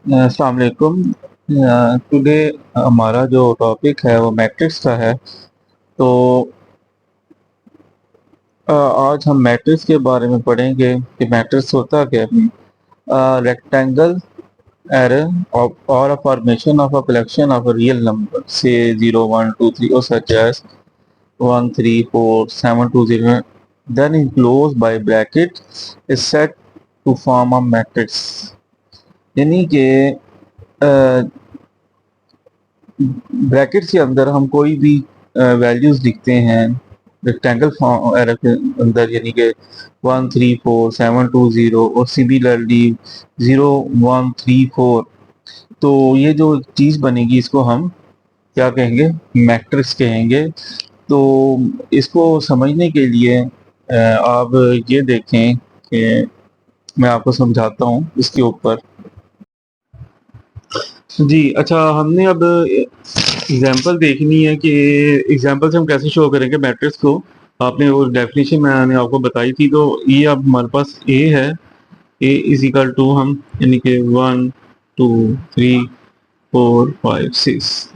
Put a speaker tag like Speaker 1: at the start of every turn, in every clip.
Speaker 1: अस्सलाम वालेकुम। टुडे हमारा जो टॉपिक है वो मैट्रिक्स का है। तो आज हम मैट्रिक्स के बारे में पढ़ेंगे कि मैट्रिक्स होता क्या है। रेक्टेंगल एरे और a formation of a collection of a real number से 0 1 2 3 और such as 1 3 4 7 2 0 then enclosed by bracket is set to form a matrix। यानी कि ब्रैकेट्स के अंदर हम कोई भी वैल्यूज लिखते हैं रेक्टेंगल फॉर्म एरर के अंदर, यानी कि 1 3 4 7 2 0 और सिमिलरली 0 1 3 4। तो ये जो चीज़ बनेगी इसको हम क्या कहेंगे, मैट्रिक्स कहेंगे। तो इसको समझने के लिए आप ये देखें कि मैं आपको समझाता हूँ इसके ऊपर। जी अच्छा, हमने अब एग्जाम्पल देखनी है कि एग्जाम्पल से हम कैसे शो करेंगे मैट्रिक्स को। आपने वो डेफिनेशन मैंने आपको बताई थी, तो ये अब हमारे पास ए है। ए इज इक्वल टू हम यानी कि 1 2 3 4 5 6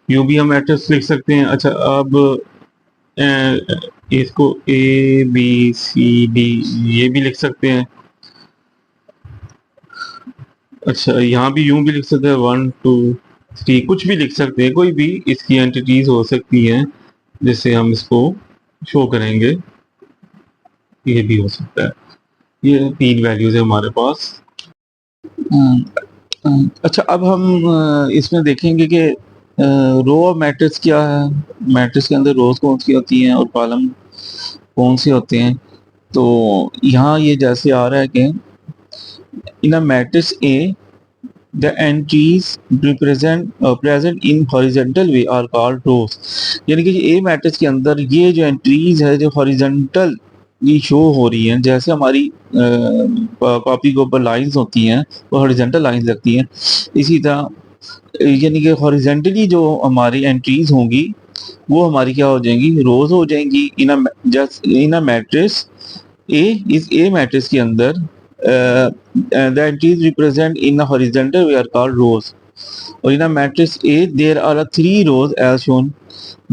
Speaker 1: यूं भी हम मैट्रिक्स लिख सकते हैं। अच्छा अब इसको ए बी सी डी ये भी लिख सकते हैं। अच्छा यहाँ भी यूं भी लिख सकते हैं 1 2 3, कुछ भी लिख सकते हैं, कोई भी इसकी एंटिटीज हो सकती हैं जिससे हम इसको शो करेंगे। ये भी हो सकता है। ये तीन वैल्यूज है हमारे पास। अच्छा अब हम इसमें देखेंगे कि रो ऑफ मैट्रिक्स क्या है। मैट्रिक्स के अंदर रोज कौन सी होती हैं और कॉलम कौन से होते हैं। तो यहाँ ये जैसे आ रहा है कि in a matrix a the entries present in horizontal way are called rows। यानी कि ए मैट्रिक्स के अंदर ये जो एंट्रीज है जो हॉरिजॉन्टल ये शो हो रही हैं, जैसे हमारी कॉपी के ऊपर लाइंस होती हैं वो हॉरिजॉन्टल लाइंस लगती हैं, इसी तरह यानी कि हॉरिजॉन्टली जो हमारी एंट्रीज होंगी वो हमारी क्या हो जाएंगी, रोज हो जाएंगी। इन अ मैट्रिक्स ए इस ए मैट्रिक्स के अंदर the entries represent in a horizontal way are called rows। और in a matrix A there are three rows as shown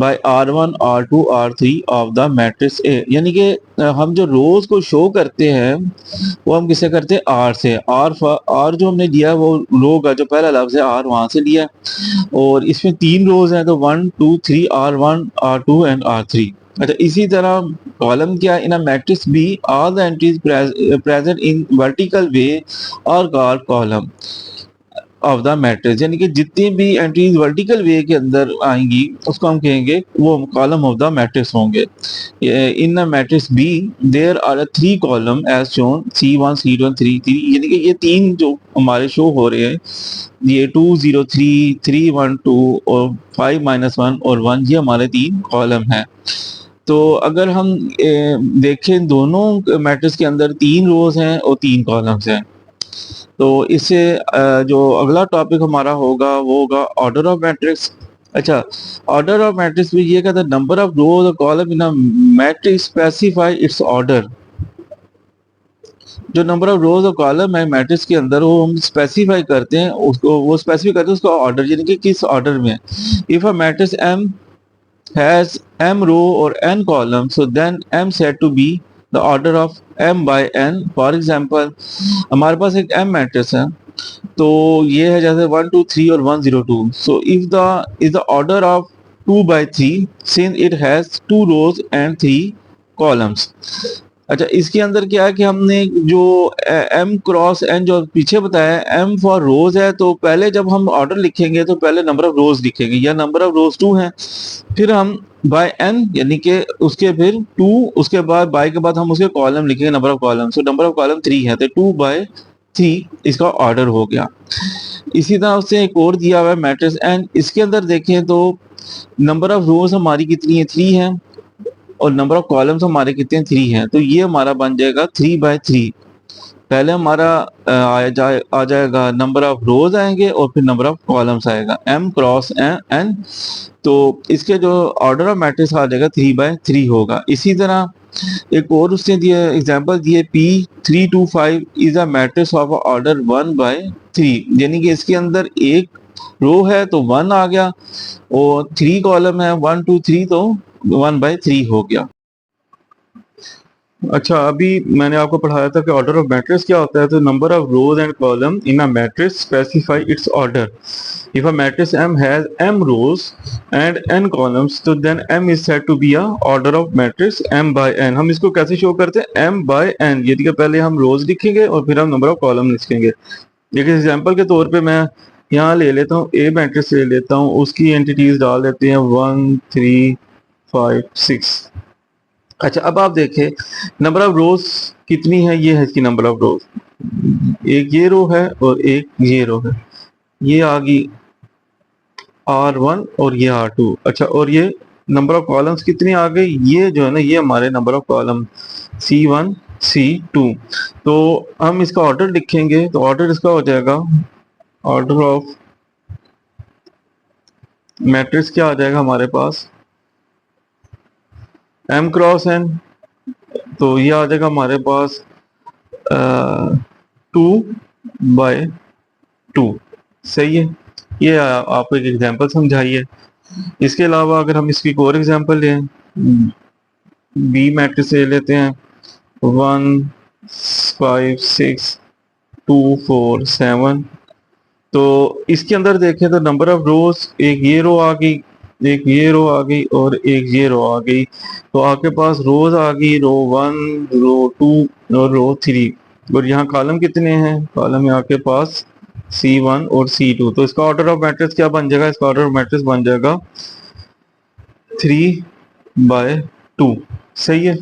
Speaker 1: by R1 R2 R3 of the matrix A। यानी कि हम जो रोज को show करते हैं वो हम किससे करते हैं, R से। R जो हमने लिया वो रो का जो पहला लफ्ज है R वहां से लिया, और इसमें तीन रोज हैं तो 1 2 3 R1 R2 एंड R3। अच्छा इसी तरह कॉलम क्या है, in a matrix b all the entries present in vertical way are called column of the matrix. यानी कि जितनी भी एंट्रीज वर्टिकल वे के अंदर आएंगी उसको हम कहेंगे वो कॉलम ऑफ द मैट्रिक्स होंगे। In the matrix B there are three column as shown C1 C2 3 3। यानी कि ये तीन जो हमारे शो हो रहे हैं, ये 2 0 3 3 1 2 और 5 - 1 और 1, ये हमारे तीन कॉलम हैं। तो अगर हम देखें दोनों मैट्रिक्स के अंदर तीन रोज हैं और तीन कॉलम्स हैं। तो इससे जो अगला टॉपिक हमारा होगा वो होगा ऑर्डर ऑफ मैट्रिक्स। अच्छा ऑर्डर ऑफ मैट्रिक्स में ये कहता है नंबर ऑफ रोज और column in a matrix specify it's order. जो नंबर ऑफ रोज और कॉलम है मैट्रिक्स के अंदर वो हम स्पेसिफाई करते हैं, उसको वो स्पेसिफाई करते हैं उसका ऑर्डर, यानी कि किस ऑर्डर में। If a matrix M has m row or n columns, so then m said to be the order of m by n। For example हमारे पास एक m मैट्रिक्स है, तो ये है जैसे 1 2 3 और 1 0 2। So if the is the order of 2 by 3 since it has 2 rows and 3 columns। अच्छा इसके अंदर क्या है कि हमने जो m क्रॉस n जो पीछे बताया m फॉर रोज है, तो पहले जब हम ऑर्डर लिखेंगे तो पहले नंबर ऑफ रोज लिखेंगे, या नंबर ऑफ रोज 2 है, फिर हम बाय n यानी कि उसके फिर 2, उसके बाद बाय के बाद हम उसके कॉलम लिखेंगे number of column. So number of column 3 है तो 2 by 3 इसका ऑर्डर हो गया। इसी तरह उससे एक और दिया हुआ है मैट्रिक्स n, इसके अंदर देखें तो नंबर ऑफ रोज हमारी कितनी है, 3 है, और नंबर ऑफ कॉलम्स हमारे कितने 3 हैं, तो ये हमारा बन जाएगा 3 by 3। पहले हमारा आ जाएगा नंबर ऑफ रोज आएंगे और फिर नंबर ऑफ कॉलम्स आएगा m क्रॉस n। तो इसके जो ऑर्डर ऑफ मैट्रिक्स आ जाएगा 3 by 3 होगा। इसी तरह एक और उसने दिया एग्जांपल दिए P325 is a matrix of order 1/3, यानी कि इसके अंदर एक रो है तो 1 आ गया और 3 कॉलम है 1 2 3 तो 1/3 हो गया। अच्छा, अभी मैंने आपको पढ़ाया था कि ऑर्डर ऑफ मैट्रिक्स क्या होता है। तो number of rose and column in a matrix specify it's order. If a matrix M has m rows and n columns, तो then M is said to be a order of matrix M by n। हम इसको कैसे show करते हैं? M by n, यानी कि पहले हम रोज लिखेंगे और फिर हम नंबर ऑफ कॉलम लिखेंगे। एक एग्जांपल के तौर पे मैं यहाँ ले लेता हूँ, A मैट्रिक्स ले लेता हूँ, उसकी एंटिटीज डाल देते हैं 1 3 5 6। अच्छा, अब आप देखें नंबर ऑफ रोज कितनी है, ये है इसकी नंबर ऑफ रोज। एक ये रो है और एक ये रो है, ये आ गई R1 और ये R2। अच्छा, और ये नंबर ऑफ कॉलम्स कितनी आ गई, ये जो है ना, ये हमारे number of column C1 C2। तो हम इसका ऑर्डर लिखेंगे तो ऑर्डर इसका हो जाएगा, ऑर्डर ऑफ मैट्रिक्स क्या आ जाएगा हमारे पास, M क्रॉस n। तो ये आ जाएगा हमारे पास 2/2। सही है, ये आपको एक एग्जांपल समझाइए। इसके अलावा अगर हम इसकी एक और एग्जांपल लें, बी मैट्रिक्स ले लेते हैं 1 5 6 2 4 7। तो इसके अंदर देखें तो नंबर ऑफ रोज, एक ये रो आ गई, एक ये रो आ गई और एक ये रो आ गई। तो आपके पास रोज आ गई रो 1 रो 2 और रो 3। और यहाँ कॉलम कितने हैं? कॉलम है आपके पास C1 और C2। तो इसका ऑर्डर ऑफ मैट्रिक्स क्या बन जाएगा? इसका ऑर्डर ऑफ मैट्रिक्स बन जाएगा 3/2। सही है।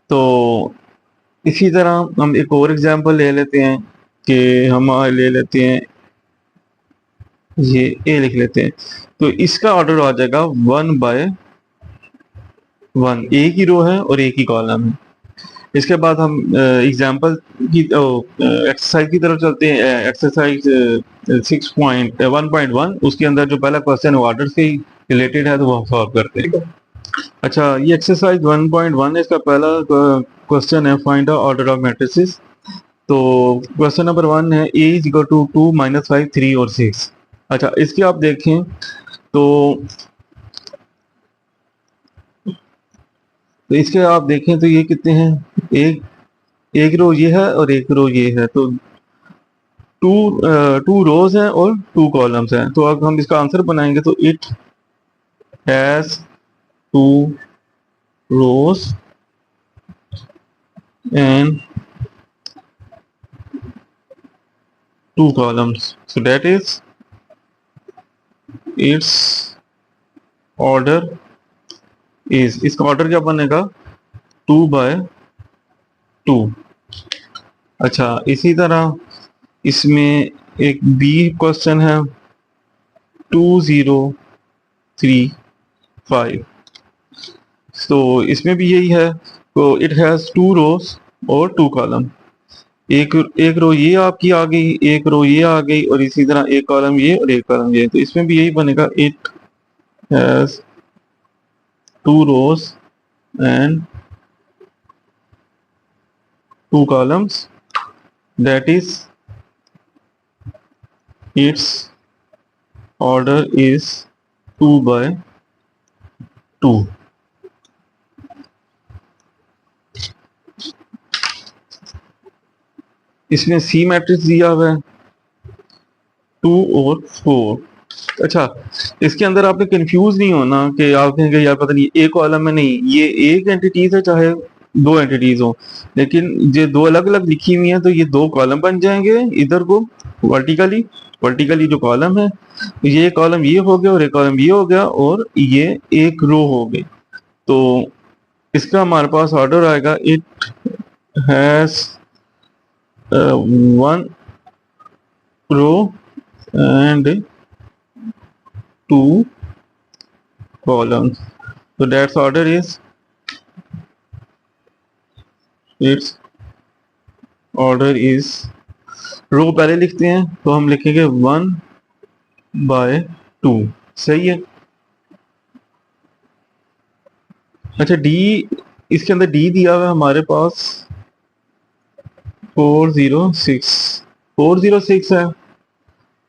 Speaker 1: तो इसी तरह हम एक और एग्जांपल ले लेते हैं कि हम ले लेते हैं, ये ए लिख लेते हैं। तो इसका ऑर्डर आ जाएगा 1/1। एक ही रो है और एक ही कॉलम है। इसके बाद हम एग्जांपल की एक्सरसाइज की तरफ चलते हैं। एक्सरसाइज 6.1.1, उसके अंदर जो पहला क्वेश्चन है वो ऑर्डर से ही रिलेटेड है, तो वो हम सॉल्व करते हैं। अच्छा, ये एक्सरसाइज 1.1 है, इसका पहला क्वेश्चन है find the order of matrices. तो क्वेश्चन नंबर 1 है ए इज इक्वल टू 2 -5 3 और 6। अच्छा, इसके आप देखें तो इसके आप देखें तो ये कितने हैं, एक एक रो ये है और एक रो ये है। तो टू टू रोज हैं और 2 कॉलम्स हैं। तो अब हम इसका आंसर बनाएंगे तो it has 2 rows and 2 columns, so that is its order is, इसका ऑर्डर क्या बनेगा 2/2। अच्छा, इसी तरह इसमें एक बी क्वेश्चन है 2035। तो इसमें भी यही है। तो इट हैज 2 रोज और 2 कॉलम। एक एक रो ये आपकी आ गई, एक रो ये आ गई और इसी तरह एक कॉलम ये और एक कॉलम ये। तो इसमें भी यही बनेगा, it has 2 rows and 2 columns, that is its order is 2/2। इसमें सी मैट्रिक्स दिया हुआ है 2 और 4। अच्छा, इसके अंदर आपने कंफ्यूज नहीं होना कि आप कहेंगे यार पता नहीं एक कॉलम में, नहीं, ये एक एंटिटीज है चाहे 2 एंटिटीज हो, लेकिन ये 2 अलग अलग लिखी हुई हैं तो ये 2 कॉलम बन जाएंगे। इधर को वर्टिकली वर्टिकली जो कॉलम है, ये कॉलम ये हो गया और एक कॉलम ये हो गया और ये एक रो हो गई। तो इसका हमारे पास ऑर्डर आएगा, it has 1 row and 2 columns, so that's order is its order is, row पहले लिखते हैं तो हम लिखेंगे 1/2, सही है। अच्छा डी, इसके अंदर डी दिया हुआ है हमारे पास 406 है।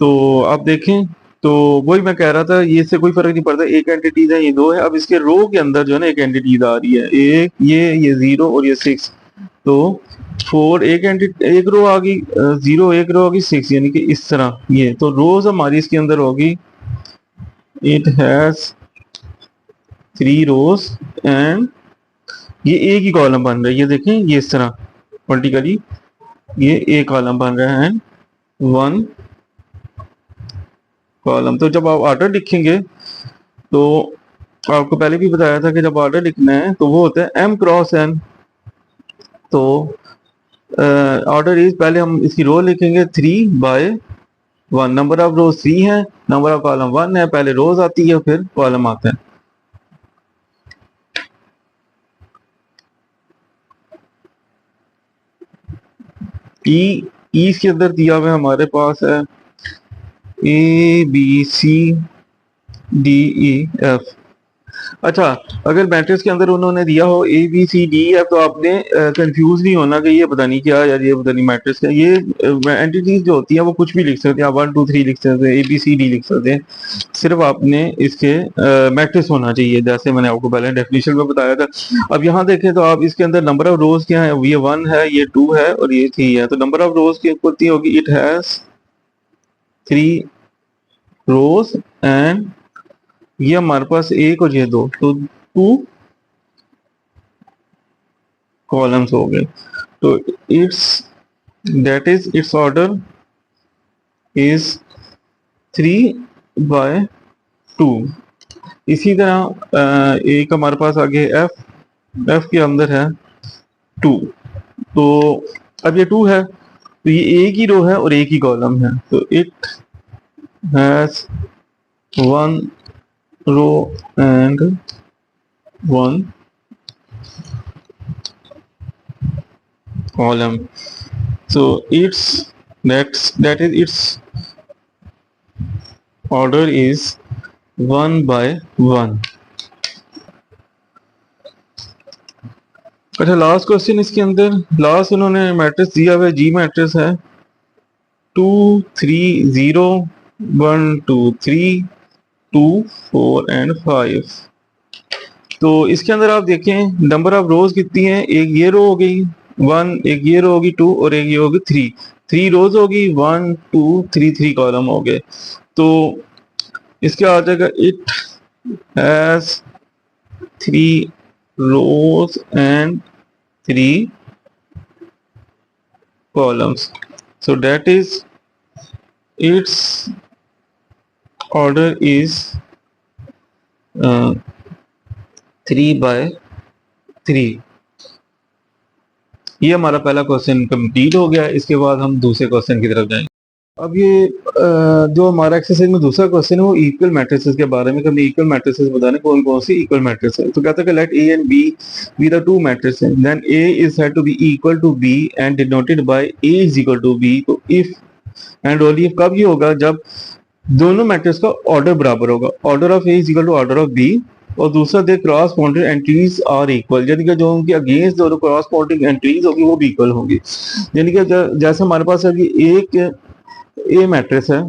Speaker 1: तो आप देखें तो वही मैं कह रहा था, ये इससे कोई फर्क नहीं पड़ता, एक एंटिटीज है, ये दो है। अब इसके रो के अंदर जो है ना एक एंटिटीज आ रही है, एक ये 0 और ये 6। तो 4 एक रो आ गई, 0 एक रो होगी, 6 यानी कि इस तरह ये। तो रोज हमारी इसके अंदर होगी, इट हैज 3 रोज एंड ये एक ही कॉलम बन रहा है, ये देखें ये इस तरह वर्टिकली ये एक कॉलम बन रहा है, 1 कॉलम। तो जब आप ऑर्डर लिखेंगे तो आपको पहले भी बताया था कि जब ऑर्डर लिखना है तो वो होता है m क्रॉस n। तो ऑर्डर इज, पहले हम इसकी रो लिखेंगे 3/1, नंबर ऑफ रोज 3 है, नंबर ऑफ कॉलम 1 है, पहले रोज आती है फिर कॉलम आता है। ई इसके अंदर दिया हुआ हमारे पास है ABCDEF। अच्छा, अगर मैट्रिक्स के अंदर उन्होंने दिया हो ABCDEF तो आपने कंफ्यूज नहीं होना कि ये पता नहीं क्या यार, ये पता नहीं मैट्रिक्स का। ये एंटिटीज जो होती हैं वो कुछ भी लिख सकते हैं, आप 1 2 3 लिख सकते हैं, ABCD लिख सकते हैं, सिर्फ आपने इसके मैट्रिक्स होना चाहिए, जैसे मैंने आपको पहले डेफिनेशन में बताया था। अब यहाँ देखें तो आप इसके अंदर नंबर ऑफ रोज क्या है, ये 1 है, ये 2 है और ये 3 है। तो नंबर ऑफ रोज की कितनी होगी, इट हैज 3 रोज एंड ये हमारे पास एक और ये 2, तो 2 कॉलम्स हो गए। तो it's that is its order is 3/2। इसी तरह एक हमारे पास आगे एफ के अंदर है 2। तो अब ये 2 है तो ये एक ही रो है और एक ही कॉलम है, तो it has 1 row and 1 column. So that is its order is 1/1। अच्छा लास्ट क्वेश्चन, इसके अंदर लास्ट उन्होंने मैट्रिक्स दिया हुआ है, जी मैट्रिक्स है 2 3 0 1 2 3 2 4 एंड 5। तो इसके अंदर आप देखें नंबर ऑफ रोज कितनी है, एक ये रो हो गई 1, एक ये रो होगी 2 और एक ये होगी 3 रोज होगी, 1 2 3 कॉलम हो गए। तो इसके आ जाएगा it has 3 rows and 3 columns. So that is its order is 3/3। ये हमारा पहला क्वेश्चन कंप्लीट हो गया। इसके बाद हम दूसरे क्वेश्चन की तरफ जाएंगे। अब ये जो हमारा एक्सरसाइज में दूसरा क्वेश्चन है वो इक्वल मैट्रिसेस के बारे में। हमने इक्वल मैट्रिसेस बताने कौन कौन सी इक्वल मैट्रिक्स है। तो कहता है कि let A and B be the two matrices, then A is said to be equal to B and denoted by A is equal to B. तो इफ एंड ओनली इफ कब ये होगा, जब दोनों मैट्रिक्स का ऑर्डर बराबर होगा, order of A is equal to order of B, और दूसरा the cross pointed entries are equal, यानी कि जो उनके अगेंस्ट दोनों क्रॉस पॉइंटिंग एंट्रीज होगी वो भी इक्वल होंगी। यानी कि जैसे हमारे पास अभी एक ए मैट्रिक्स है,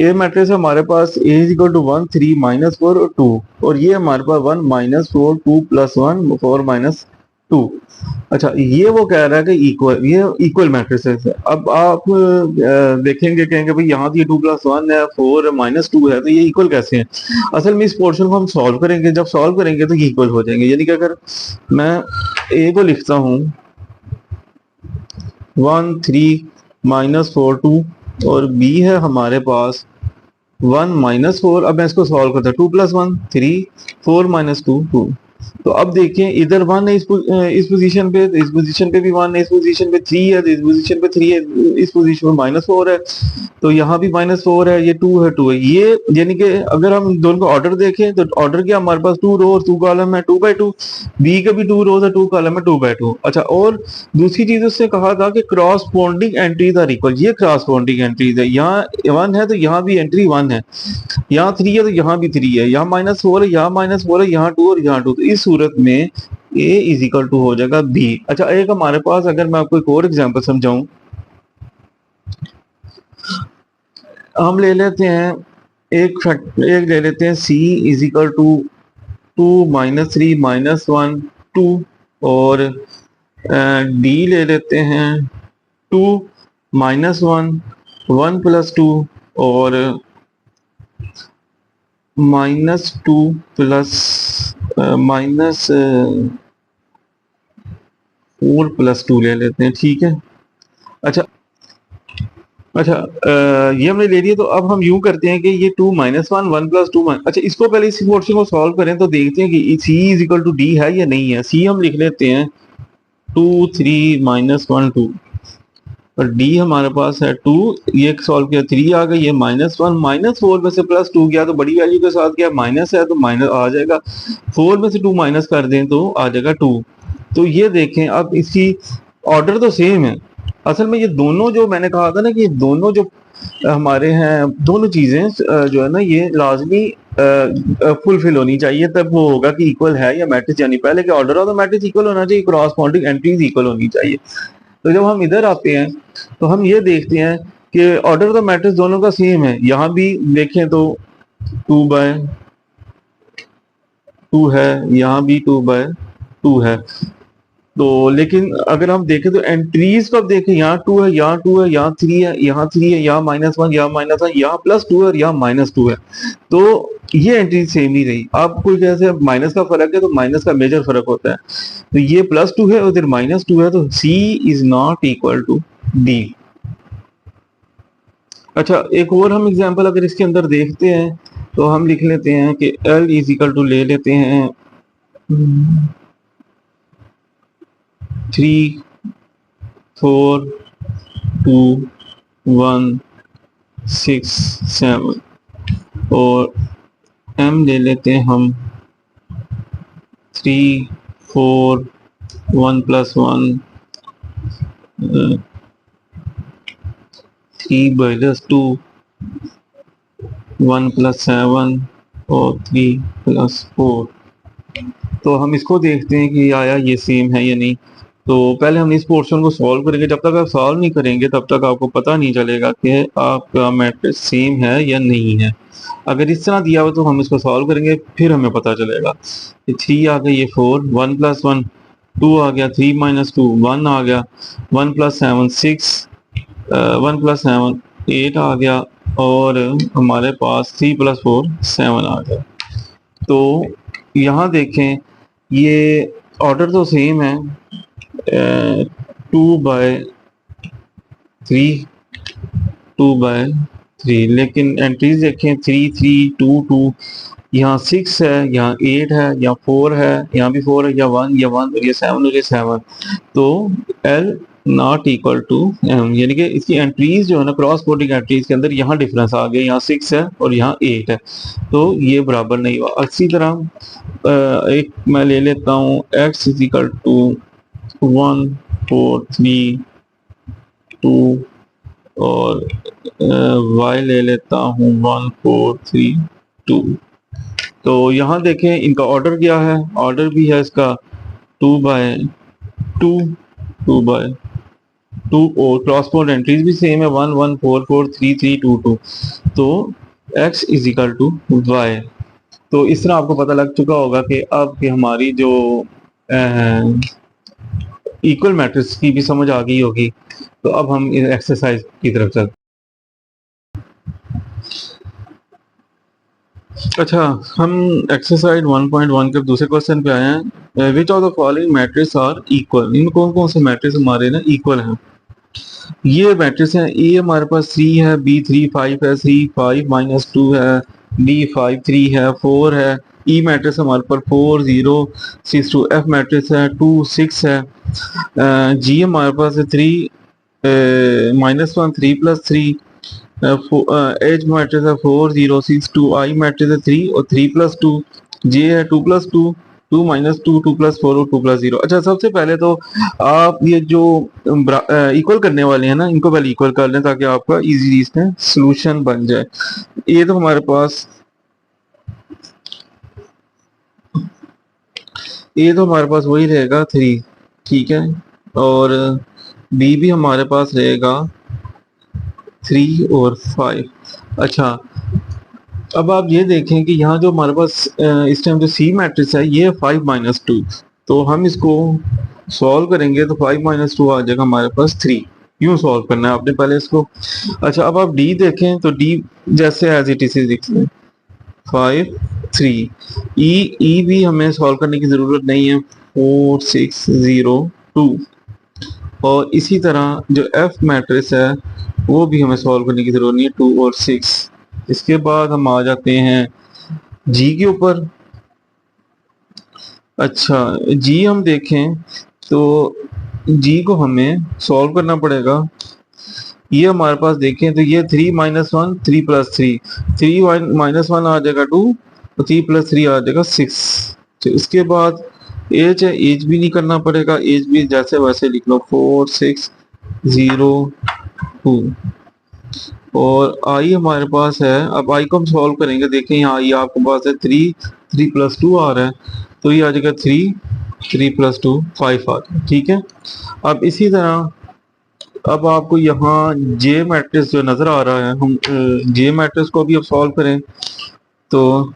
Speaker 1: ए मैट्रिक्स है हमारे पास ए इज इक्वल टू 1 3 -4 और 2, और ये हमारे पास 1 -4 2 + 1 4 -2। अच्छा ये वो कह रहा है कि इक्वल, ये इक्वल मैट्रिक्स है। अब आप देखेंगे कहेंगे भाई यहाँ तो ये 2 + 1 है 4 -2 है, तो ये इक्वल कैसे हैं। असल में इस पोर्शन को हम सॉल्व करेंगे, जब सॉल्व करेंगे तो ये इक्वल हो जाएंगे। यानी कि अगर मैं ए को लिखता हूँ 1 3 -4 2 और बी है हमारे पास 1 -4, अब मैं इसको सॉल्व करता हूँ 2 + 1 3 4 -2 2। तो अब देखें इधर 1 है इस पोजीशन पे, तो इस पोजीशन पे भी 1 है, इस पोजीशन पे 3 है, तो इस पोजीशन पे 3 है, इस पोजीशन पे -4 है, तो यहाँ भी -4 है, ये 2 है, 2 है। ये यानी कि अगर हम दोनों का ऑर्डर देखें तो ऑर्डर क्या हमारे पास 2 रो और 2 कॉलम है, 2 बाई 2। बी के भी 2 रोज है, 2 कॉलम है, 2 बाई 2। अच्छा, और दूसरी चीज उससे कहा था कि क्रॉसपोंडिंग एंट्रीज आर इक्वल। ये क्रॉसपोंडिंग एंट्रीज है, यहाँ 1 है तो यहाँ भी एंट्री 1 है, यहाँ 3 है तो यहाँ भी 3 है, यहाँ -4 है, यहाँ -4 है, यहाँ 2 और यहाँ 2। तो इस सूरत में ए इज इक्वल टू हो जाएगा बी। अच्छा, एक हमारे पास अगर मैं आपको एक और एग्जांपल समझाऊं, हम ले लेते हैं एक ले लेते हैं सी इज इक्वल टू 2 -3 -1 2, और डी ले लेते हैं 2 -1 1 + 2 और -2 प्लस -4 + 2 ले लेते हैं, ठीक है। अच्छा अच्छा, ये हमने ले लिया, तो अब हम यूं करते हैं कि ये 2 -1 1 + 2 अच्छा, इसको पहले इस पोर्शन को सॉल्व करें तो देखते हैं कि सी इज इक्वल टू डी है या नहीं है। सी हम लिख लेते हैं 2 3 -1 2, और डी हमारे पास है 2, ये सॉल्व किया 3 आ गया, ये -1 -4 में से +2 गया तो बड़ी वैल्यू के साथ क्या माइनस है तो माइनस आ जाएगा, 4 में से 2 माइनस कर दें तो आ जाएगा 2। तो ये देखें, अब इसकी ऑर्डर तो सेम है। असल में ये दोनों जो मैंने कहा था ना कि दोनों जो हमारे हैं, दोनों चीजें जो है ना ये लाजमी फुलफिल होनी चाहिए, तब वो होगा कि इक्वल है या मैट्रिक्स, यानी पहले के order of the matrix equal होना चाहिए, क्रॉसपोंडिंग एंट्रीज इक्वल होनी चाहिए। तो जब हम इधर आते हैं तो हम ये देखते हैं कि ऑर्डर ऑफ द मैट्रिक्स दोनों का सेम है। यहाँ भी देखें तो 2/2 है, यहाँ भी 2/2 है। तो लेकिन अगर हम देखें तो एंट्रीज को अब देखें, यहाँ 2 है, यहाँ 2 है, यहाँ 3 है, यहाँ 3 है, यहाँ -1, यहाँ -1, यहाँ +2 है और यहाँ -2 है। तो ये एंट्री सेम ही रही। अब कोई जैसे माइनस का फर्क है तो माइनस का मेजर फर्क होता है, तो ये +2 है और इधर -2 है, तो C is not equal to D। अच्छा, एक और हम एग्जांपल अगर इसके अंदर देखते हैं तो हम लिख लेते हैं कि L इज इक्वल टू ले लेते हैं 3 4 2 1 6 7, और M ले लेते हैं हम 3 4 1 + 1 3 - 2 1 + 7 और 3 + 4। तो हम इसको देखते हैं कि आया ये सेम है या नहीं। तो पहले हम इस पोर्शन को सॉल्व करेंगे, जब तक आप सॉल्व नहीं करेंगे तब तक आपको पता नहीं चलेगा कि आपका मैट्रिक्स सेम है या नहीं है। अगर इस तरह दिया हो तो हम इसको सॉल्व करेंगे, फिर हमें पता चलेगा कि 3 आ गया, ये 4 1 + 1 2 आ गया, 3 - 2 1 आ गया, 1 + 7 6 1 + 7 8 आ गया, और हमारे पास 3 + 4 7 आ गया। तो यहाँ देखें ये ऑर्डर तो सेम है, 2/3 2/3, लेकिन एंट्रीज देखें 3 3 2 2, यहाँ 6 है, यहाँ 8 है, यहाँ 4 है, यहाँ भी 4 है, यहाँ 1 और ये 7 और ये 7। तो L not equal to M, यानी कि इसकी एंट्रीज जो है ना क्रॉसपोर्डिंग एंट्रीज के अंदर यहाँ डिफरेंस आ गया, यहाँ 6 है और यहाँ 8 है, तो ये बराबर नहीं हुआ। इसी तरह एक मैं ले लेता हूँ x इज इक्वल टू 1 4 3 2, और y ले लेता हूँ 1 4 3 2। तो यहाँ देखें इनका ऑर्डर क्या है, ऑर्डर भी है इसका 2/2 2/2, और क्रॉसपोर्ड एंट्रीज भी सेम है 1 1 4 4 3 3 2 2। तो x is equal to y। तो इस तरह आपको पता लग चुका होगा कि अब कि हमारी जो इक्वल मैट्रिक्स की भी समझ आ गई होगी। तो अब हम एक्सरसाइज की तरफ चलते। अच्छा, हम एक्सरसाइज 1.1 के दूसरे क्वेश्चन पे आए हैं। Which of the following matrix are equal, इन कौन कौन से मैट्रिक्स हमारे ना इक्वल हैं। ये मैट्रिक्स हैं, ए हमारे पास 3 है, बी 3 5 है, सी 5 - 2 है, डी 5 3 है, 4 है, ई मैट्रिक्स हमारे पर 4 0 6 2, एफ मैट्रिक्स है 2 6 है, जी हमारे पास है 3 -1 3 + 3, एच मैट्रिक्स है 4 0 6 2, आई मैट्रिक्स है 3 और 3 + 2, जे है 2 + 2 2 - 2 2 + 4 और 2 + 0। अच्छा, सबसे पहले तो आप ये जो इक्वल करने वाले हैं ना, इनको पहले इक्वल कर लें ताकि आपका इजीली इसमें सॉल्यूशन बन जाए। ये तो हमारे पास वही रहेगा 3, ठीक है, और बी भी हमारे पास रहेगा 3 और 5। अच्छा, अब आप ये देखें कि यहाँ जो हमारे पास इस टाइम जो सी मैट्रिक्स है ये 5 - 2, तो हम इसको सॉल्व करेंगे तो 5 - 2 आ जाएगा हमारे पास 3। यूं सॉल्व करना है आपने पहले इसको। अच्छा, अब आप डी देखें तो डी जैसे एज इट इज लिख लें 5 3। ई भी हमें सॉल्व करने की जरूरत नहीं है, 4 6 0 2। और इसी तरह जो एफ मैट्रिक्स है वो भी हमें सॉल्व करने की जरूरत नहीं है, 2 और 6। इसके बाद हम आ जाते हैं जी के ऊपर। अच्छा, जी हम देखें तो जी को हमें सॉल्व करना पड़ेगा। ये हमारे पास देखें तो ये 3 - 1 3 + 3, 3 - 1 आ जाएगा 2 और 3 + 3 आ जाएगा 6। तो इसके बाद एज है, एज भी नहीं करना पड़ेगा, एज भी जैसे वैसे लिख लो 4 6 0 2। और आई हमारे पास है, अब आई को हम सॉल्व करेंगे। देखें यहाँ आई आपके पास है 3 3 + 2 आ रहा है, तो ये आ जाएगा 3 3 + 2 5 आ जाएगा, ठीक है। अब इसी तरह अब आपको यहाँ जे मैट्रिक्स जो नजर आ रहा है, हम जे मैट्रिक्स को भी अब सॉल्व करें तो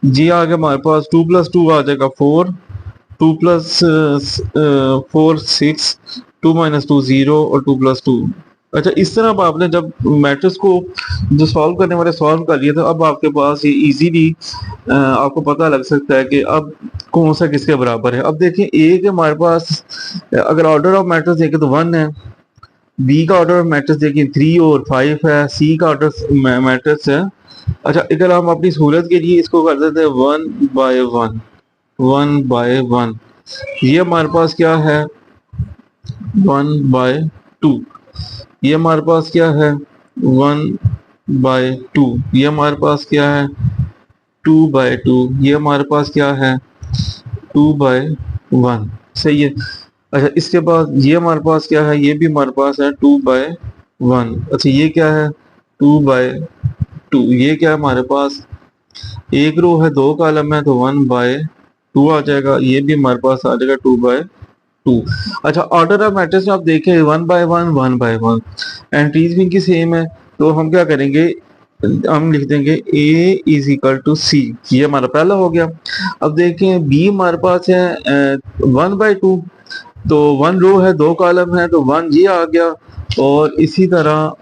Speaker 1: जे आ गया हमारे पास 2 + 2 आ जाएगा 4, 2 + 4 6, 2 - 2 0 और 2 + 2। अच्छा, इस तरह अब आपने जब मैट्रिक्स को जो सॉल्व करने वाले सॉल्व कर लिया, तो अब आपके पास ये इजीली आपको पता लग सकता है कि अब कौन सा किसके बराबर है। अब देखिए ए के हमारे पास अगर ऑर्डर ऑफ मैट्रिक्स देखें तो 1 है, बी का ऑर्डर ऑफ मैट्रिक्स देखिए 3 और 5 है, सी का ऑर्डर मैट्रिक्स है। अच्छा, अगर हम अपनी सहूलत के लिए इसको कर देते हैं 1 by 1 1 by 1, ये हमारे पास क्या है 1 by 2, ये हमारे पास क्या है 1 by 2, ये हमारे पास क्या है 2 by 2, ये हमारे पास क्या है 2 by 1, सही है। अच्छा, इसके बाद ये हमारे पास क्या है, ये भी हमारे पास है 2 by 1। अच्छा, ये क्या है 2 by 2, ये क्या है हमारे पास एक रो है, 2 कॉलम है, तो 1 by 2 आ जाएगा, ये भी हमारे पास आ जाएगा 2 by 2। अच्छा, ऑर्डर ऑफ मैट्रिक्स में आप देखें 1 by 1 1 by 1, एंट्रीज भी इनकी सेम है, तो हम क्या करेंगे, हम लिख देंगे A = C, ये हमारा पहला हो गया। अब देखें B हमारे पास है 1 by 2, तो 1 रो है, 2 कॉलम है, तो 1 ये आ गया। और इसी तरह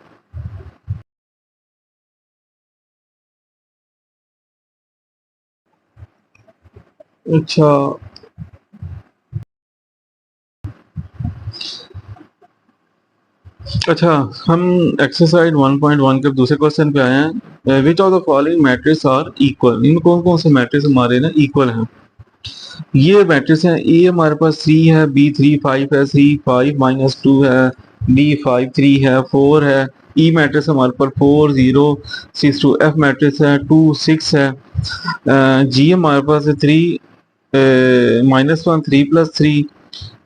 Speaker 1: अच्छा अच्छा, हम एक्सरसाइज 1.1 के दूसरे क्वेश्चन पे आए हैं। Which of the following matrix are equal, इन कौन कौन से मैट्रिक्स हमारे ना इक्वल हैं। ये मैट्रिक्स हैं, ए हमारे पास 3 है, बी 3 5 है, सी 5 - 2 है, डी 5 3 है, 4 है, ई मैट्रिक्स हमारे पर 4 0 6 2, एफ मैट्रिक्स है 2 6 है, जी हमारे पास है 3 -1 3 + 3,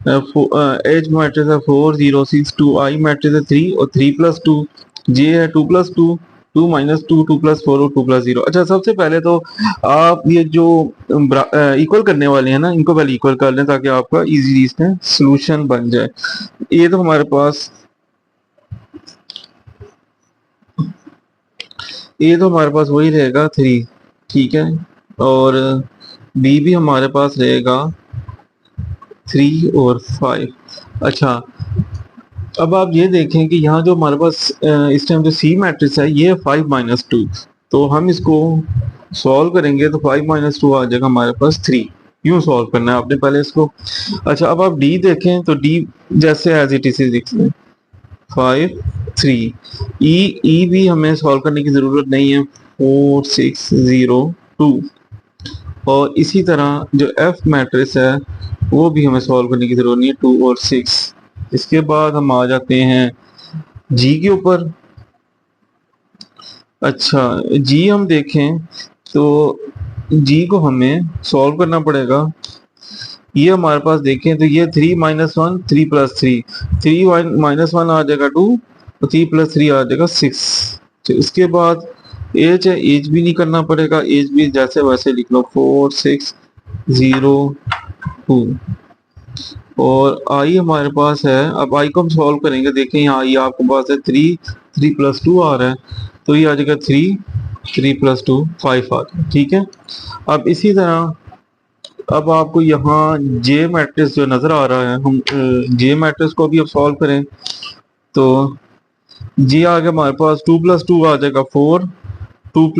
Speaker 1: एच मैट्रिक्स है 4 0 6 2, आई मैट्रिक्स है 3 और 3 + 2, जे है 2 + 2 2 - 2 2 + 4 और 2 + 0। अच्छा, सबसे पहले तो आप ये जो इक्वल करने वाले हैं ना, इनको पहले इक्वल कर लें ताकि आपका इजीली इसमें सॉल्यूशन बन जाए। ये तो हमारे पास वही रहेगा 3, ठीक है, और बी भी हमारे पास रहेगा 3 और 5। अच्छा, अब आप ये देखें कि यहाँ जो हमारे पास इस टाइम जो सी मैट्रिक्स है ये 5 - 2, तो हम इसको सॉल्व करेंगे तो 5 - 2 आ जाएगा हमारे पास 3। यूं सॉल्व करना है आपने पहले इसको। अच्छा, अब आप डी देखें तो डी जैसे एज इट इज लिख लें 5 3। ई भी हमें सॉल्व करने की जरूरत नहीं है, 4602। और इसी तरह जो एफ मैट्रिक्स है वो भी हमें सॉल्व करने की जरूरत नहीं है, 2 और 6। इसके बाद हम आ जाते हैं जी के ऊपर। अच्छा, जी हम देखें तो जी को हमें सॉल्व करना पड़ेगा। ये हमारे पास देखें तो ये 3 - 1 3 + 3, 3 - 1 आ जाएगा 2, तो 3 + 3 आ जाएगा 6। तो इसके बाद एज है, एज भी नहीं करना पड़ेगा, एज भी जैसे वैसे लिख लो 4602। और आई हमारे पास है, अब आई को हम सॉल्व करेंगे। देखें यहाँ आई आपके पास है 3 + 2 आ रहा है, तो ये आ जाएगा 3 + 2 5 आ जाएगा। ठीक है, अब इसी तरह अब आपको यहाँ जे मैट्रिक्स जो नजर आ रहा है, हम जे मैट्रिक्स को भी अब सॉल्व करें तो जी आ गया हमारे पास 2 + 2 आ जाएगा 4, 2 +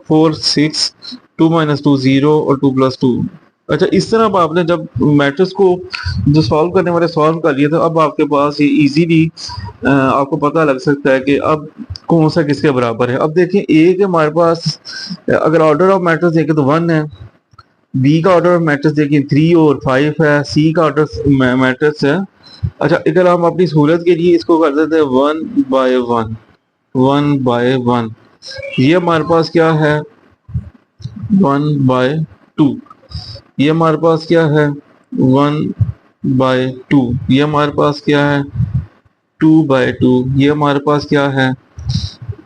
Speaker 1: 4 6, 2 - 2 0 और 2 + 2। अच्छा, इस तरह अब आपने जब मैट्रिक्स को जो सॉल्व करने वाले सॉल्व कर लिया, तो अब आपके पास ये इजीली आपको पता लग सकता है कि अब कौन सा किसके बराबर है। अब देखें ए के हमारे पास अगर ऑर्डर ऑफ मैट्रिक्स देखें तो 1 है, बी का ऑर्डर ऑफ मैट्रिक्स देखिए 3 और 5 है, सी का ऑर्डर मैट्रिक्स है। अच्छा, अगर हम अपनी सहूलत के लिए इसको कर देते हैं 1/1, 1/1, ये हमारे पास क्या है 1/2, ये हमारे पास क्या है 1/2, ये हमारे पास क्या है 2/2, ये हमारे पास क्या है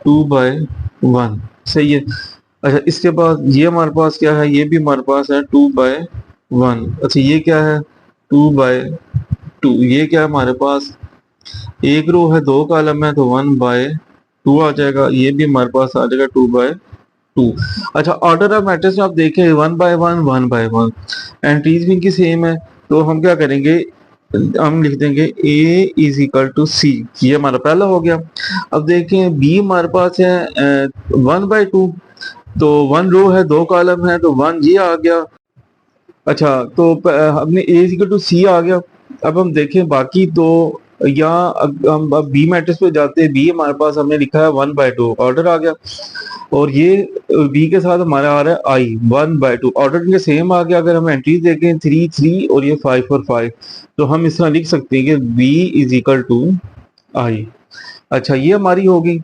Speaker 1: 2/1। सही है। अच्छा, इसके बाद ये हमारे पास क्या है, ये भी हमारे पास है 2/1। अच्छा, ये क्या है 2/2, ये क्या है हमारे पास एक रो है 2 कॉलम है, तो 1/2 आ जाएगा, ये भी हमारे पास आ जाएगा 2/2। अच्छा, ऑर्डर ऑफ मैट्रिक्स में आप देखें 1/1 1/1, एंट्रीज भी इनकी सेम है, तो हम क्या करेंगे, हम लिख देंगे A = C, ये हमारा पहला हो गया। अब देखें बी हमारे पास है 1/2, तो 1 रो है 2 कॉलम है, तो 1 ये आ गया। अच्छा, तो हमने A = C आ गया। अब हम देखें बाकी तो यहाँ हम अब बी मैट्रिक्स पे जाते हैं, बी हमारे पास हमने लिखा है 1/2 ऑर्डर आ गया, और ये बी के साथ हमारा आ रहा है आई 1/2, ऑर्डर इनके सेम आ गया। अगर हम एंट्रीज देखें 3 3 और ये 5 और 5, तो हम इस तरह लिख सकते हैं कि बी = आई। अच्छा, ये हमारी होगी,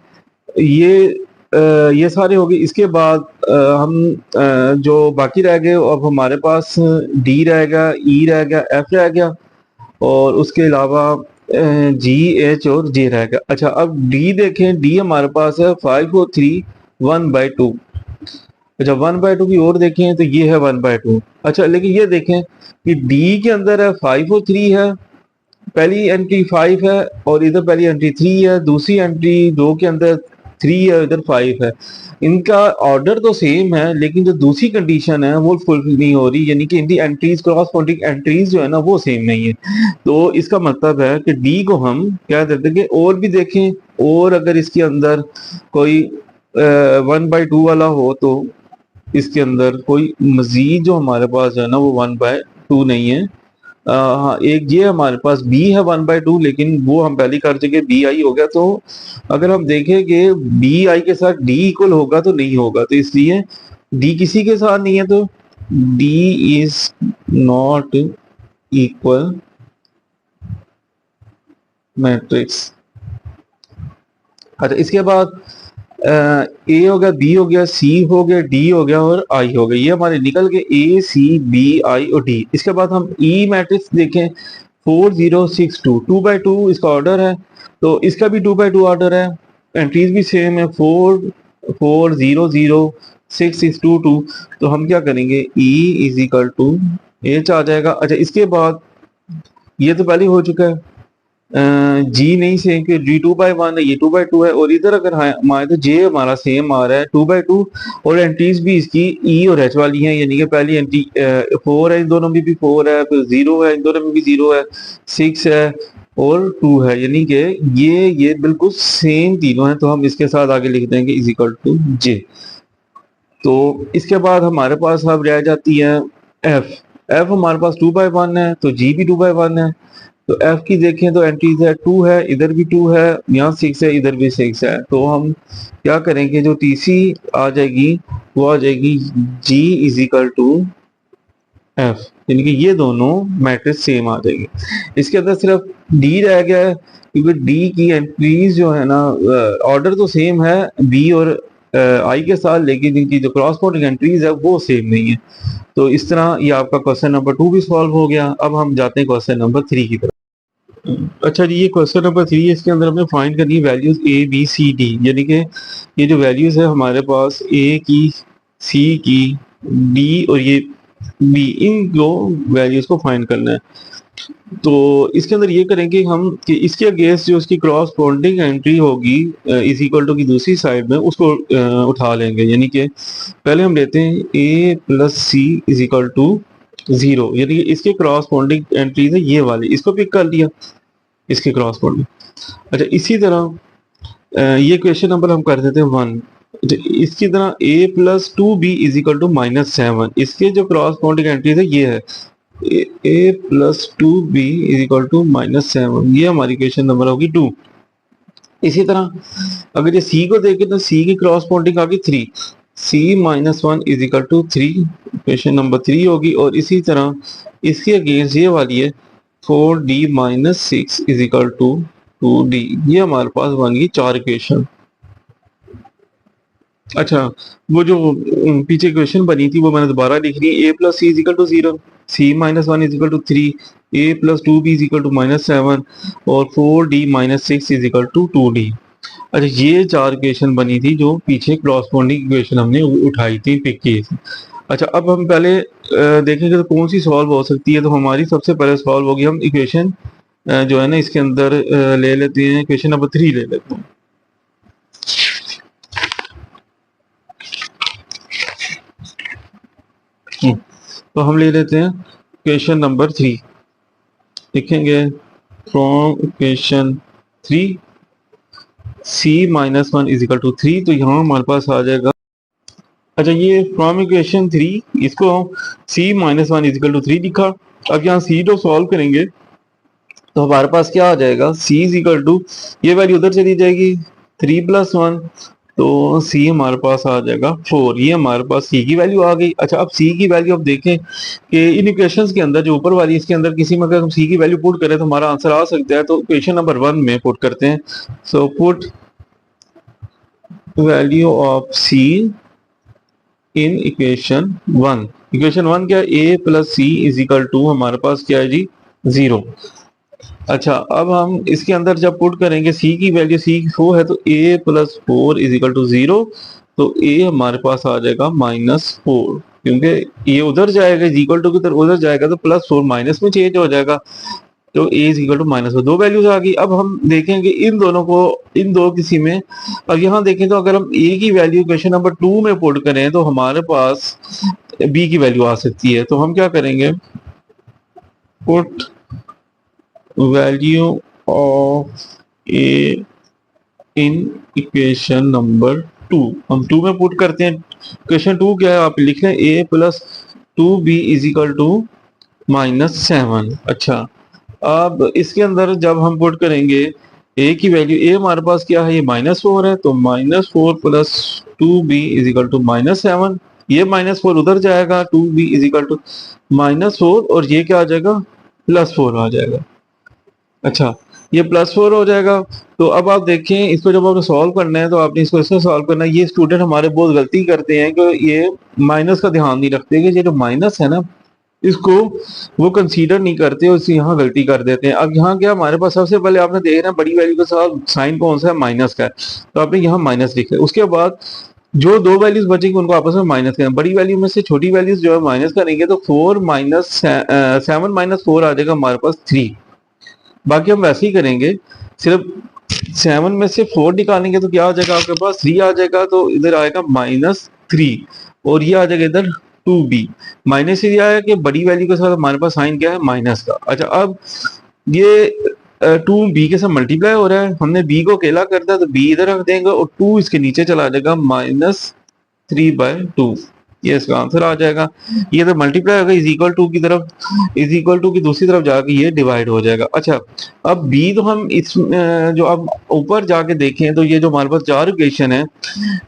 Speaker 1: ये ये सारे हो गए। इसके बाद हम जो बाकी रह गए, अब हमारे पास डी रहेगा, ई रह गया, एफ रह गया, और उसके अलावा जी एच और जे रहेगा। अच्छा, अब डी देखें, डी हमारे पास है 5 और 3 1/2। अच्छा, 1/2 की और देखें तो ये है 1/2। अच्छा, लेकिन ये देखें कि डी के अंदर है 5 और 3 है, पहली एंट्री 5 है और इधर पहली एंट्री 3 है, दूसरी एंट्री 2 के अंदर 3 है, इधर 5 है। इनका ऑर्डर तो सेम है, लेकिन जो दूसरी कंडीशन है वो फुलफिल नहीं हो रही, यानी कि इनकी एंट्रीज क्रॉसपोंडिंग एंट्रीज जो है ना वो सेम नहीं है। तो इसका मतलब है कि डी को हम क्या देते हैं कि और भी देखें, और अगर इसके अंदर कोई 1/2 वाला हो तो इसके अंदर कोई मजीद जो हमारे पास है ना वो 1/2 नहीं है। हाँ, एक ये हमारे पास बी है 1/2, लेकिन वो हम पहले कर चुके, बी आई हो गया। तो अगर हम देखें कि बी आई के साथ डी इक्वल होगा तो नहीं होगा, तो इसलिए डी किसी के साथ नहीं है, तो D is not equal matrix. अच्छा, इसके बाद ए हो गया, बी हो गया, सी हो गया, डी हो गया और आई हो गया, ये हमारे निकल के ए सी बी आई और डी। इसके बाद हम ई मैट्रिक्स देखें 4062, 2/2 इसका ऑर्डर है, तो इसका भी 2/2 ऑर्डर है, एंट्रीज भी सेम है 4 4 0 0 6 6 2 2। तो हम क्या करेंगे E = H आ जाएगा। अच्छा, इसके बाद ये तो पहले हो चुका है, जी नहीं सेम कि जी 2/1 है, ये 2/2 है, और इधर अगर हमारे तो जे हमारा सेम आ रहा है 2/2, और एंट्रीज भी इसकी ई और एच वाली हैं, यानी कि पहली एंट्री 4 है, इन दोनों में भी 4 है, फिर 0 है, इन दोनों में भी 0 है, 6 है और 2 है, यानी कि ये बिल्कुल सेम तीनों हैं, तो हम इसके साथ आगे लिख देंगे = जे। तो इसके बाद हमारे पास अब रह जाती है एफ। एफ हमारे पास 2/1 है, तो जी भी 2/1 है, तो एफ की देखें तो एंट्रीज है 2 है, इधर भी 2 है, यहाँ 6 है, इधर भी 6 है। तो हम क्या करेंगे, जो टीसी आ जाएगी वो आ जाएगी जी इज इक्वल टू एफ, यानी कि ये दोनों मैट्रिक्स सेम आ जाएंगे। इसके अंदर सिर्फ डी रह गया है, क्योंकि डी की एंट्रीज जो है ना, ऑर्डर तो सेम है बी और आई के साथ, लेकिन इनकी जो क्रॉसपोर्टिंग एंट्रीज है वो सेम नहीं है। तो इस तरह ये आपका क्वेश्चन नंबर 2 भी सॉल्व हो गया। अब हम जाते हैं क्वेश्चन नंबर 3 की तरफ। अच्छा जी, ये क्वेश्चन नंबर 3, इसके अंदर हमें फाइंड करनी है values A B C D, यानी कि ये जो वैल्यूज है हमारे पास ए की, सी की, डी और ये बी, इन दो वैल्यूज को फाइंड करना है। तो इसके अंदर ये करेंगे हम कि इसके अगेंस्ट जो इसकी क्रॉस बॉन्डिंग एंट्री होगी इज इक्वल टू की दूसरी साइड में, उसको उठा लेंगे। यानी कि पहले हम लेते हैं a plus C is equal to 0, यानी कि इसके क्रॉस बॉन्डिंग एंट्री है ये वाली, इसको पिक कर लिया, इसके क्रॉस बॉन्डिंग। अच्छा, इसी तरह ये क्वेश्चन नंबर हम कर देते हैं 1। इसकी तरह a plus 2b is equal to -7, इसके जो क्रॉस बॉन्डिंग एंट्री है ये है a plus 2b is equal to -7, ये हमारी क्वेश्चन नंबर होगी 2। इसी तरह अगर ये सी को देखें तो सी की क्रॉस बॉन्डिंग आ गई 3, C -1 is equal to 3, question number 3 होगी। और इसी तरह इसके अगेंस्ट ये वाली है 4d-6 is equal to 2d, ये हमारे पास बन गई 4 इक्वेशन। अच्छा, वो जो पीछे क्वेश्चन बनी थी वो मैंने दोबारा लिख ली। A plus C is equal to 0, c -1 is equal to 3, a plus 2b is equal to -7 और 4d-6 is equal to 2d। अच्छा, ये 4 इक्वेशन बनी थी जो पीछे क्रॉसपोंडिंग इक्वेशन हमने उठाई थी, पिक की थी। अच्छा, अब हम पहले देखेंगे तो कौन सी सॉल्व हो सकती है। तो हमारी सबसे पहले सॉल्व होगी, हम इक्वेशन जो है ना इसके अंदर ले लेते हैं, क्वेश्चन नंबर 3 ले लेते हैं। तो हम ले लेते हैं क्वेश्चन नंबर 3, लिखेंगे from question 3 c -1 is equal to 3, तो यहाँ हमारे पास आ जाएगा। अच्छा, ये फ्रॉम इक्वेशन 3, इसको c -1 इज इक्वल टू 3 लिखा। अब यहाँ c को सॉल्व करेंगे तो हमारे पास क्या आ जाएगा, c इज इक्वल टू, ये वैल्यू उधर चली जाएगी 3 + 1, तो c हमारे पास आ जाएगा 4, ये हमारे पास c की वैल्यू आ गई। अच्छा, अब c की वैल्यू अब देखें कि इन इक्वेशंस के अंदर जो ऊपर वाली इसके अंदर किसी में अगर हम c की वैल्यू पुट करें तो हमारा आंसर आ सकता है। तो इक्वेशन नंबर 1 में पुट करते हैं। So put value of c in equation 1। Equation 1 क्या है, a plus C is equal to हमारे पास क्या है जी 0। अच्छा, अब हम इसके अंदर जब पुट करेंगे c की वैल्यू, c 4 है तो a plus 4 is equal to 0, तो a हमारे पास आ जाएगा -4, क्योंकि ये उधर जाएगा इज इक्वल टू की तरफ उधर जाएगा तो +4 माइनस में चेंज हो जाएगा, तो a इज इक्वल टू -4, दो वैल्यूज आ गई। अब हम देखेंगे इन दोनों को, इन दो किसी में। अब यहाँ देखें तो अगर हम a की वैल्यू क्वेश्चन नंबर 2 में पुट करें तो हमारे पास b की वैल्यू आ सकती है। तो हम क्या करेंगे, put value of a in equation number 2, हम 2 में पुट करते हैं। क्वेश्चन 2 क्या है, आप लिख लें a plus 2b is equal to -7। अच्छा, अब इसके अंदर जब हम पुट करेंगे a की वैल्यू, a हमारे पास क्या है, ये -4 है, तो -4 plus 2b is equal to -7, ये -4 उधर जाएगा, 2b इज इक्वल टू -4 और ये क्या आ जाएगा, +4 आ जाएगा। अच्छा, ये +4 हो जाएगा। तो अब आप देखें, इसको जब आपने सॉल्व करना है तो आपने इसको इसमें सॉल्व करना है। ये स्टूडेंट हमारे बहुत गलती करते हैं कि ये माइनस का ध्यान नहीं रखते, कि ये जो माइनस है ना इसको वो कंसीडर नहीं करते और इसे यहाँ गलती कर देते हैं। अब यहाँ क्या, हमारे पास सबसे पहले आपने देखना बड़ी वैल्यू के साथ साइन कौन सा है, माइनस का है, तो आपने यहाँ माइनस लिखा है। उसके बाद जो दो वैल्यूज बचेंगी उनको आपस में माइनस करना, बड़ी वैल्यू में से छोटी वैल्यूज जो है माइनस करेंगे तो 4 7 - 4 आ जाएगा हमारे पास 3। बाकी हम वैसे ही करेंगे, सिर्फ 7 में से 4 निकालेंगे तो क्या आ जाएगा आपके पास, 3 आ जाएगा, तो इधर आएगा -3 और ये आ जाएगा इधर 2b। माइनस से आया कि बड़ी वैल्यू के साथ हमारे पास साइन क्या है, माइनस का। अच्छा, अब ये 2b के साथ मल्टीप्लाई हो रहा है, हमने b को अकेला करता है तो b इधर रख देंगे और 2 इसके नीचे चला जाएगा, -3/2। ये इसका आंसर आ जाएगा। ये तो मल्टीप्लाई होगा इज इक्वल टू की तरफ, इज इक्वल टू की दूसरी तरफ जाके ये डिवाइड हो जाएगा। अच्छा, अब बी तो हम इस जो अब ऊपर जाके देखें तो ये जो हमारे पास 4 इक्वेशन है,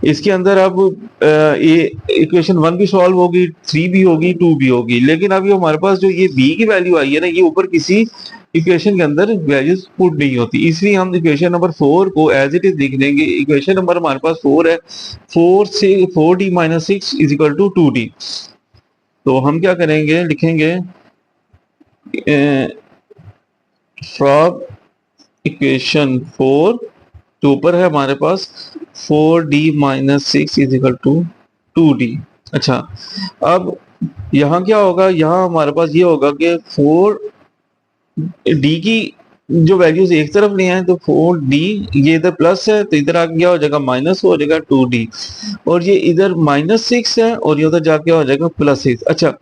Speaker 1: इसके अंदर अब ये इक्वेशन 1 भी सॉल्व होगी, 3 भी होगी, 2 भी होगी, लेकिन अब ये हमारे पास जो ये बी की वैल्यू आई है ना, ये ऊपर किसी इक्वेशन के अंदर वैल्यूज पुट नहीं होती, इसलिए हम इक्वेशन नंबर 4 को एज इट इज लिख देंगे। इक्वेशन नंबर हमारे पास 4 है, 4d minus 6 is equal to 2d। तो हम क्या करेंगे, लिखेंगे फ्रॉम इक्वेशन 4, तो ऊपर है हमारे पास 4d minus 6 is equal to 2d। अच्छा, अब यहाँ क्या होगा, यहाँ हमारे पास ये होगा कि 4d की जो वैल्यूज एक तरफ ले आए तो 4d, ये इधर प्लस है तो इधर आके क्या हो जाएगा माइनस हो जाएगा 2d, और ये इधर -6 है और ये उधर जाके हो जाएगा +6। अच्छा,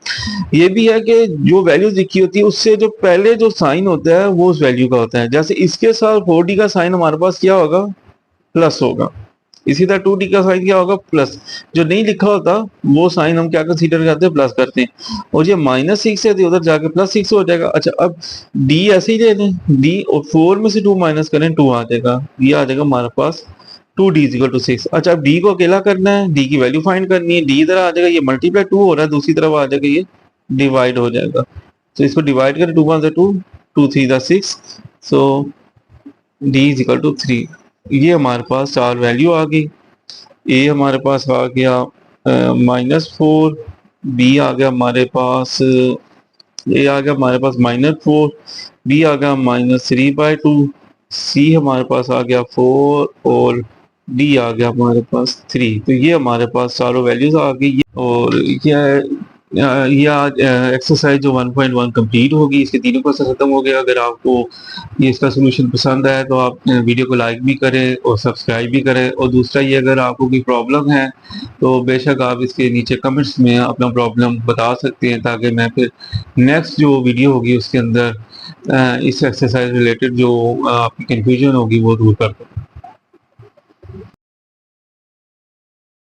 Speaker 1: ये भी है कि जो वैल्यूज लिखी होती है उससे जो पहले जो साइन होता है वो उस वैल्यू का होता है। जैसे इसके साथ 4d का साइन हमारे पास क्या होगा, प्लस होगा, इसी तरह 2d का साइन क्या होगा, प्लस। जो नहीं लिखा होता वो साइन हम क्या कंसीडर करते हैं, प्लस करते हैं, और ये -6 है तो उधर जाके +6 हो जाएगा। अच्छा, अब d ऐसे ही ले लें, d और 4 में से 2 माइनस करें 2 आ जाएगा, ये आ जाएगा हमारे पास 2d इज इक्वल टू 6। अच्छा, अब d को अकेला करना है, d की वैल्यू फाइंड करनी है, d इधर आ जाएगा, ये मल्टीप्लाई 2 हो रहा है, दूसरी तरफ आ जाएगा ये डिवाइड हो जाएगा। तो इसको डिवाइड करें, 2 1 2, 2 3 6, so d is equal to 3। ये हमारे पास 4 वैल्यू आ गई। ए हमारे पास आ गया -4, बी आ गया हमारे पास, ए आ गया हमारे पास -4, बी आ गया -3/2, सी हमारे पास आ गया 4 और डी आ गया हमारे पास 3। तो ये हमारे पास चारों वैल्यूज आ गई। और ये आज एक्सरसाइज जो 1.1 कंप्लीट होगी, इसके तीनों क्वेश्चन खत्म हो गया। अगर आपको ये इसका सोल्यूशन पसंद आया तो आप वीडियो को लाइक भी करें और सब्सक्राइब भी करें। और दूसरा ये, अगर आपको कोई प्रॉब्लम है तो बेशक आप इसके नीचे कमेंट्स में अपना प्रॉब्लम बता सकते हैं, ताकि मैं फिर नेक्स्ट जो वीडियो होगी उसके अंदर इस एक्सरसाइज रिलेटेड जो आपकी कंफ्यूजन होगी वो दूर कर दूँ।